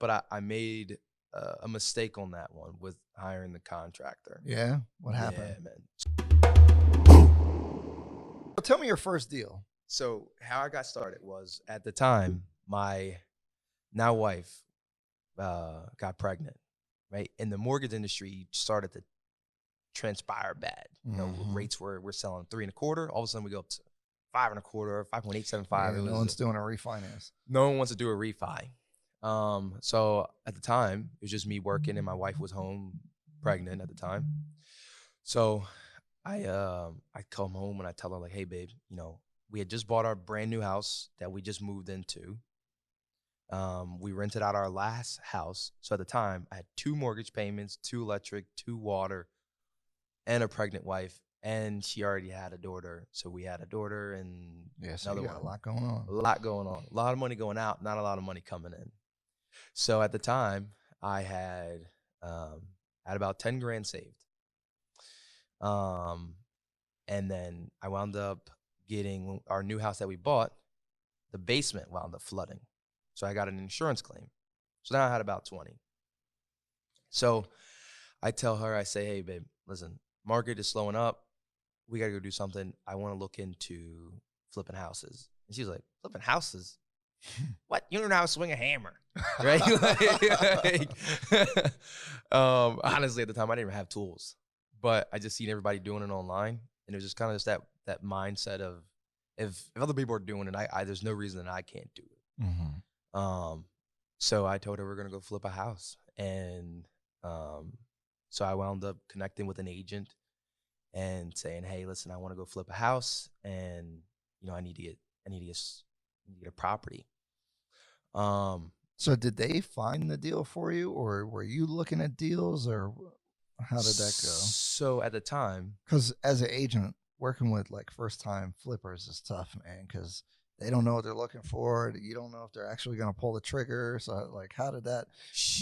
but I made a mistake on that one with hiring the contractor. Yeah? What happened? Yeah, man. Well, tell me your first deal. So how I got started was, at the time, my now wife got pregnant, right? And the mortgage industry started to transpire bad. You know, rates we're selling 3.25. All of a sudden we go up to 5.25, 5.875. Yeah, no one's doing a refinance. No one wants to do a refi. So at the time, it was just me working, and my wife was home pregnant at the time. So I come home and I tell her, like, hey, babe, you know, we had just bought our brand new house that we just moved into. We rented out our last house. So at the time, I had 2 mortgage payments, 2 electric, 2 water, and a pregnant wife. And she already had a daughter. So we had a daughter and so another you got one. a lot going on. A lot going on. A lot of money going out, not a lot of money coming in. So at the time, I had about 10 grand saved. And then I wound up getting our new house that we bought. The basement wound up flooding. So I got an insurance claim. So now I had about 20. So I tell her, I say, hey, babe, listen, market is slowing up. We got to go do something. I want to look into flipping houses. And she's like, flipping houses? What? You don't know how to swing a hammer, right? Honestly, at the time, I didn't even have tools. But I just seen everybody doing it online. And it was just kind of just that mindset of, if other people are doing it, I there's no reason that I can't do it. So I told her we're going to go flip a house. And so I wound up connecting with an agent and saying, hey, listen, I want to go flip a house, and, you know, I need to get a property. So did they find the deal for you, or were you looking at deals, or how did that go? So at the time, because as an agent, working with like first-time flippers is tough, man, because they don't know what they're looking for. You don't know if they're actually going to pull the trigger. So, like, how did that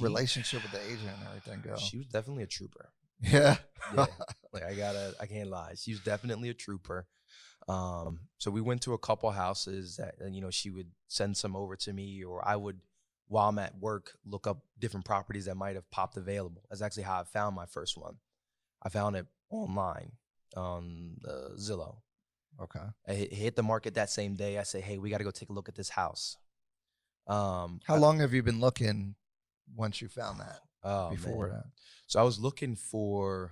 relationship with the agent and everything go? She was definitely a trooper. Yeah. Like, I can't lie. She was definitely a trooper. So we went to a couple houses that, you know, she would send some over to me, or I would, while I'm at work, look up different properties that might have popped available. That's actually how I found my first one. I found it online on Zillow. Okay. I hit the market that same day. I say, hey, we got to go take a look at this house. How long have you been looking once you found that? Before that? So I was looking for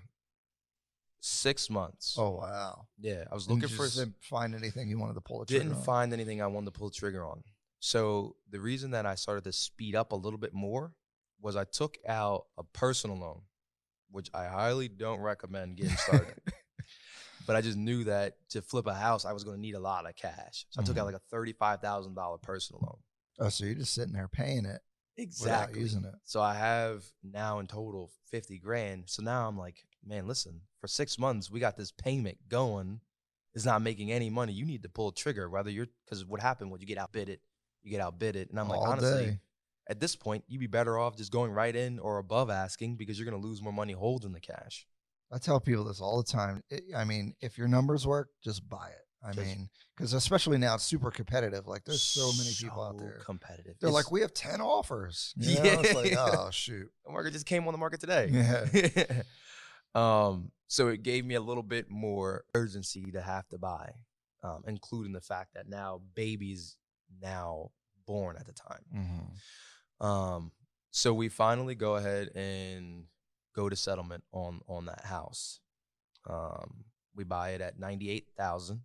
6 months. Oh, wow. Yeah, I was looking for. Didn't find anything you wanted to pull the trigger on? Didn't find anything I wanted to pull the trigger on. So the reason that I started to speed up a little bit more was I took out a personal loan, which I highly don't recommend getting started. But I just knew that to flip a house, I was going to need a lot of cash. So I took out like a $35,000 personal loan. Oh, so you're just sitting there paying it. Exactly. Without using it. So I have now in total 50 grand. So now I'm like, man, listen, for 6 months, we got this payment going. It's not making any money. You need to pull a trigger, because what happened was you get outbid it. And I'm like, honestly, at this point, you'd be better off just going right in or above asking, because you're going to lose more money holding the cash. I tell people this all the time. I mean, if your numbers work, just buy it. I mean, because especially now it's super competitive. Like, there's so many people out there. Competitive. They're like, we have 10 offers. You know? It's like, oh, shoot. The market just came on the market today. Yeah. So it gave me a little bit more urgency to have to buy, including the fact that now baby's now born at the time. So we finally go ahead and go to settlement on that house. We buy it at $98,000.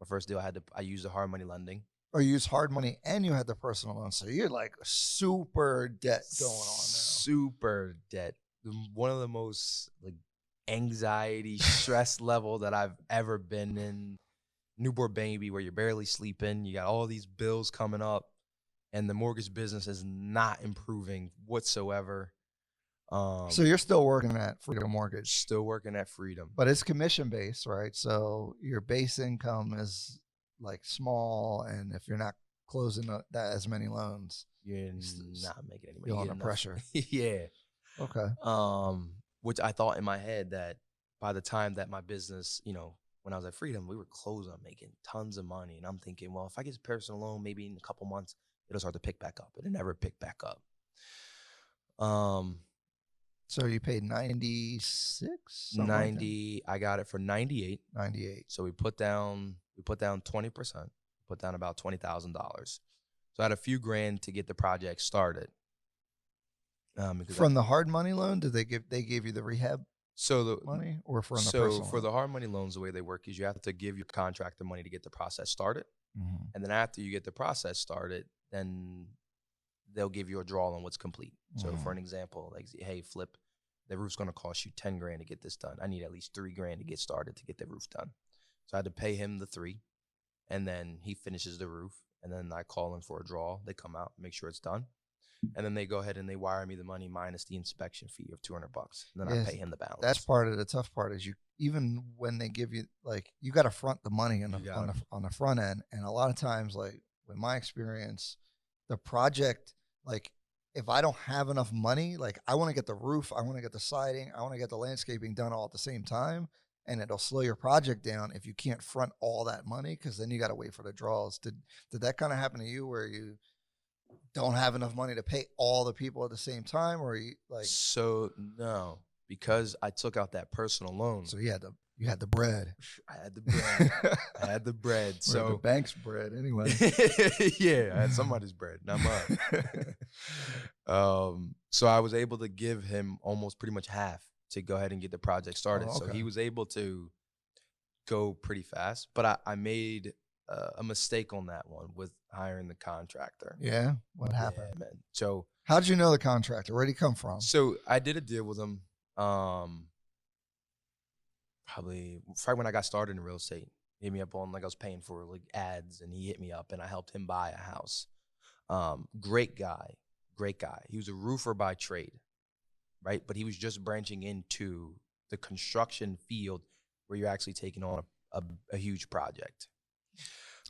My first deal, I used the hard money lending. Or you use hard money and you had the personal loan. So you're like super debt going on now. Super debt. One of the most like anxiety, stress level that I've ever been in. Newborn baby where you're barely sleeping. You got all these bills coming up, and the mortgage business is not improving whatsoever. So you're still working at Freedom Mortgage? Still working at Freedom. But it's commission-based, right? So your base income is like small, and if you're not closing that as many loans, you're not making any money. You're under pressure. Yeah. Okay. Which I thought in my head that by the time that my business, you know, when I was at Freedom, we were close on making tons of money. And I'm thinking, well, if I get a personal loan, maybe in a couple months, it'll start to pick back up. But it never picked back up. So you paid 96? 90. I got it for 98. 98. So we put down 20%. Put down about $20,000. So I had a few grand to get the project started. From the hard money loan, did they gave you the rehab money, or for the hard money loans, the way they work is you have to give your contractor money to get the process started, and then after you get the process started, then they'll give you a draw on what's complete. So for an example, like, hey, Flip, the roof's going to cost you 10 grand to get this done. I need at least 3 grand to get started to get the roof done. So I had to pay him the 3, and then he finishes the roof, and then I call in for a draw. They come out, make sure it's done. And then they go ahead and they wire me the money minus the inspection fee of $200. And then I pay him the balance. That's part of the tough part is even when they give you, like, you got to front the money on the front end. And a lot of times, like, with my experience, the project, like, if I don't have enough money, like, I want to get the roof, I want to get the siding, I want to get the landscaping done all at the same time. And it'll slow your project down if you can't front all that money, because then you got to wait for the draws. Did that kind of happen to you, where you don't have enough money to pay all the people at the same time, or you like? So no, because I took out that personal loan. So you had the bread. I had the bread. I had the bread. So the bank's bread anyway. Yeah, I had somebody's bread, not mine. So I was able to give him almost pretty much half to go ahead and get the project started. Oh, okay. So he was able to go pretty fast, but I made a mistake on that one with hiring the contractor. Yeah? What happened? Yeah, man. So how'd you know the contractor? Where'd he come from? So I did a deal with him probably right when I got started in real estate. He hit me up on, like, I was paying for, like, ads, and he hit me up and I helped him buy a house. Great guy. He was a roofer by trade, right? But he was just branching into the construction field where you're actually taking on a huge project.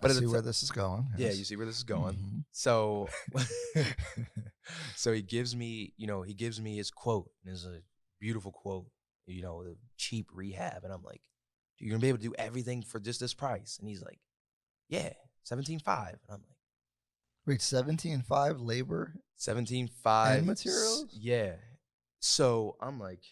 But I see where this is going. Yes. Yeah, you see where this is going. Mm-hmm. So, so he gives me his quote, and it's a beautiful quote, the cheap rehab. And I'm like, you're going to be able to do everything for just this price? And he's like, yeah, $17,500. And I'm like, wait, $17,500 labor? $17,500. And materials? Yeah. So I'm like,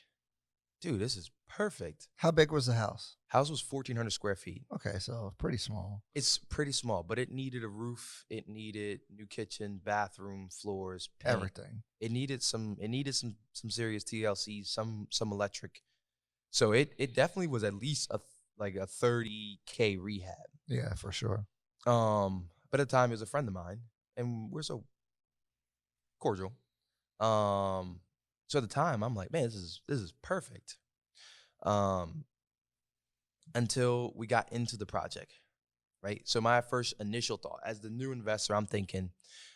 dude, this is perfect. How big was the house? House was 1,400 square feet. Okay, so pretty small. It's pretty small, but it needed a roof. It needed new kitchen, bathroom, floors, paint. Everything. It needed some serious TLC, some electric. So it definitely was at least a $30K rehab. Yeah, for sure. But at the time, he was a friend of mine, and we're so cordial. So at the time, I'm like, man, this is perfect. Until we got into the project, right? So my first initial thought, as the new investor, I'm thinking,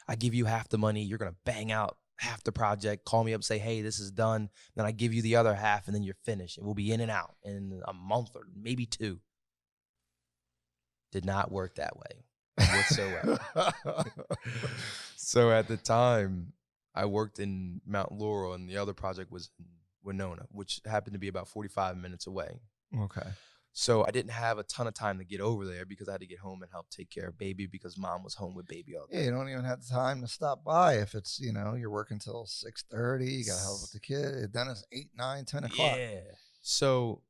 I give you half the money, you're gonna bang out half the project, call me up, say, hey, this is done. Then I give you the other half, and then you're finished. And we'll be in and out in a month or maybe 2. Did not work that way whatsoever. So at the time, I worked in Mount Laurel, and the other project was in Winona, which happened to be about 45 minutes away. Okay. So I didn't have a ton of time to get over there because I had to get home and help take care of baby because mom was home with baby all day. Yeah, you don't even have the time to stop by if it's, you're working till 6:30. You got to help with the kid. Then it's 8, 9, 10 o'clock. Yeah. So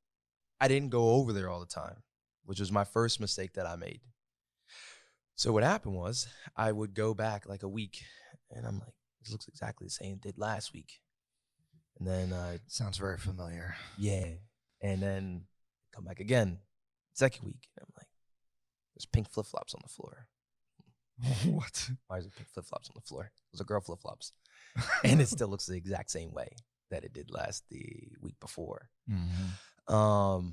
I didn't go over there all the time, which was my first mistake that I made. So what happened was I would go back like a week, and I'm like, this looks exactly the same it did last week. And then sounds very familiar. Yeah. And then come back again, second week. And I'm like, there's pink flip-flops on the floor. What? Why is there pink flip-flops on the floor? Those are girl flip-flops. And it still looks the exact same way that it did the week before. Mm-hmm.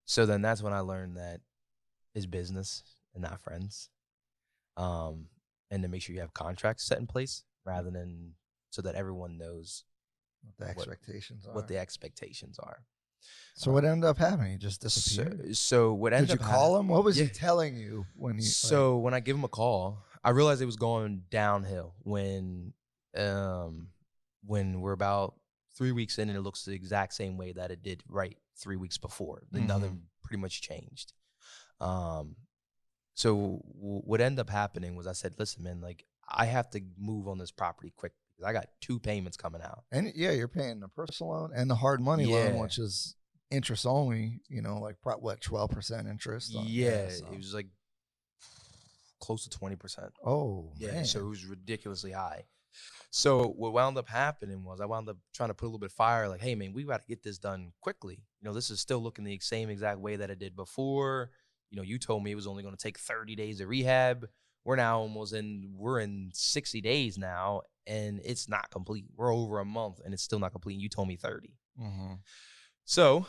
So then that's when I learned that it's business and not friends. And to make sure you have contracts set in place rather than so that everyone knows what the expectations are. So what ended up happening? He just disappeared? So what ended up Did you call him? What was he telling you when you? So when I give him a call, I realized it was going downhill when we're about 3 weeks in and it looks the exact same way that it did 3 weeks before. Mm-hmm. Nothing pretty much changed. So what ended up happening was I said, listen, man, like I have to move on this property quick I got 2 payments coming out. And yeah, you're paying the personal loan and the hard money loan, Yeah. which is interest only, you know, like what, 12% interest? It was like close to 20%. Oh, yeah, man. so it was ridiculously high. So what wound up happening was I wound up trying to put a little bit of fire, like, hey, man, we got to get this done quickly. You know, this is still looking the same exact way that it did before. You know, you told me it was only going to take 30 days of rehab. We're in 60 days now, and it's not complete. We're over a month, and it's still not complete. You told me 30. Mm-hmm. So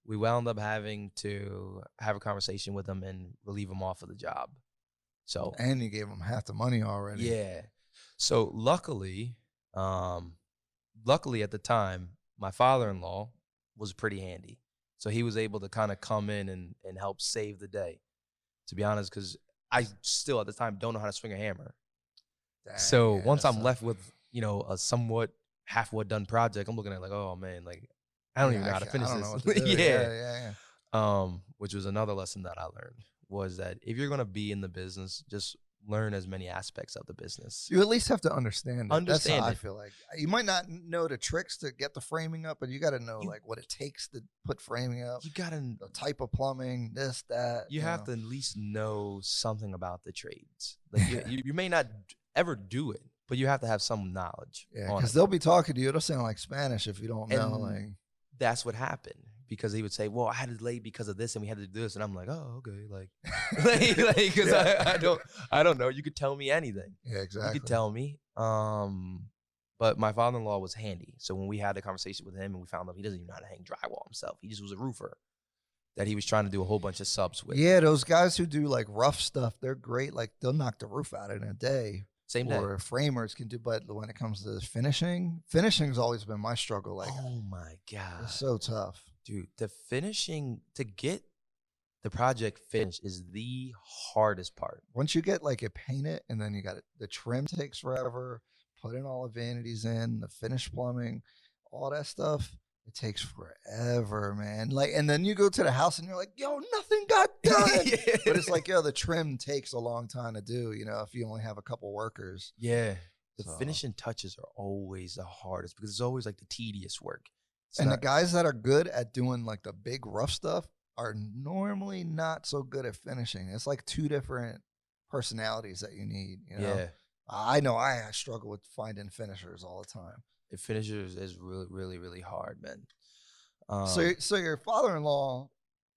we wound up having to have a conversation with him and relieve him off of the job. So and you gave him half the money already. Yeah. So luckily at the time, my father-in-law was pretty handy. So he was able to kind of come in and help save the day, to be honest, because I still at the time don't know how to swing a hammer. Dang, so yeah, once I'm tough. left with, you know, a somewhat half-what done project, I'm looking at like, oh man, like I don't even know how to finish I don't this. know what to do. Yeah. Which was another lesson that I learned, was that if you're gonna be in the business, just learn as many aspects of the business. You at least have to understand it. That's how I it. feel like. You might not know the tricks to get the framing up, but you got to know like what it takes to put framing up. You gotta the type of plumbing, this, that. You have to at least know something about the trades. Like you may not ever do it, but you have to have some knowledge. Yeah, because they'll be talking to you. It'll sound like Spanish if you don't know. And like that's what happened. Because he would say, well, I had to delay because of this and we had to do this. And I'm like, oh, okay. Like, because I don't know. You could tell me anything. Yeah, exactly. You could tell me. But my father-in-law was handy. So when we had a conversation with him and we found out he doesn't even know how to hang drywall himself. He just was a roofer that he was trying to do a whole bunch of subs with. Yeah, those guys who do like rough stuff, they're great. Like they'll knock the roof out in a day. Same day. Or framers can do, but when it comes to finishing's always been my struggle. Like, oh my God. It's so tough. Dude, the finishing, to get the project finished is the hardest part. Once you get like it painted and then you got it, the trim takes forever, putting all the vanities in, the finished plumbing, all that stuff, it takes forever, man. Like, and then you go to the house and you're like, yo, nothing got done. Yeah. But it's like, yo, the trim takes a long time to do, you know, if you only have a couple workers. Yeah. The finishing touches are always the hardest because it's always like the tedious work. The guys that are good at doing like the big rough stuff are normally not so good at finishing. It's like 2 different personalities that you need. You know? Yeah. I know I struggle with finding finishers all the time. The finishers is really, really, really hard, man. So your father-in-law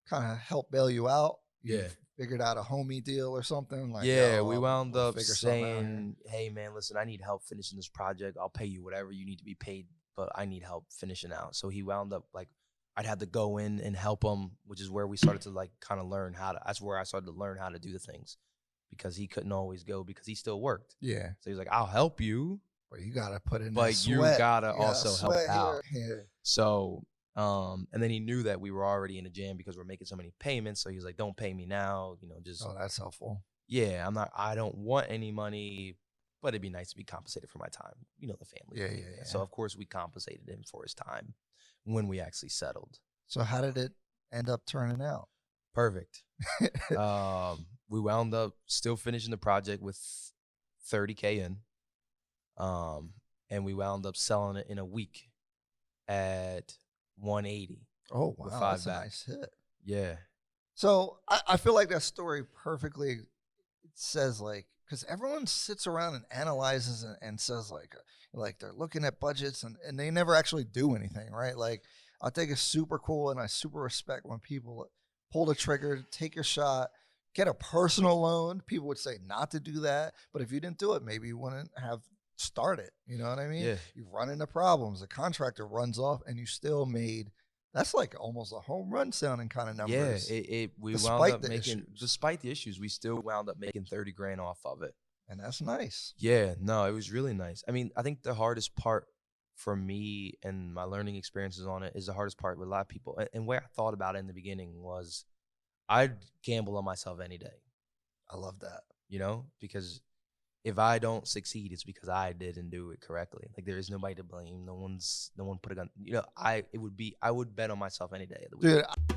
kind of helped bail you out? You figured out a homie deal or something? Like, we wound up saying, hey, man, listen, I need help finishing this project. I'll pay you whatever you need to be paid, but I need help finishing out. So he wound up like, I'd have to go in and help him, which is where we started to like kind of learn that's where I started to learn how to do the things, because he couldn't always go because he still worked. Yeah. So he's like, I'll help you. But you got to put in but that you sweat. gotta also help out. Here. So, and then he knew that we were already in a jam because we're making so many payments. So he's like, don't pay me now, you know, just. Oh, that's helpful. Yeah, I don't want any money, but it'd be nice to be compensated for my time. You know, the family. Yeah. So of course we compensated him for his time when we actually settled. So how did it end up turning out? Perfect. We wound up still finishing the project with $30K in. And we wound up selling it in a week at 180. Oh, wow. That's a nice hit. Yeah. So I feel like that story perfectly says, like, because everyone sits around and analyzes and says, like they're looking at budgets and they never actually do anything, right? Like, I think it's super cool and I super respect when people pull the trigger, take your shot, get a personal loan. People would say not to do that. But if you didn't do it, maybe you wouldn't have started. You know what I mean? Yeah. You run into problems. The contractor runs off and you still made, that's like almost a home run sounding kind of numbers. Yeah, we wound up making, despite the issues, we still wound up making 30 grand off of it. And that's nice. Yeah, no, it was really nice. I mean, I think the hardest part for me and my learning experiences on it is the hardest part with a lot of people. And where I thought about it in the beginning was I'd gamble on myself any day. I love that. You know, because if I don't succeed, it's because I didn't do it correctly. Like, there is nobody to blame. No one put a gun. You know, I would bet on myself any day of the week. Dude,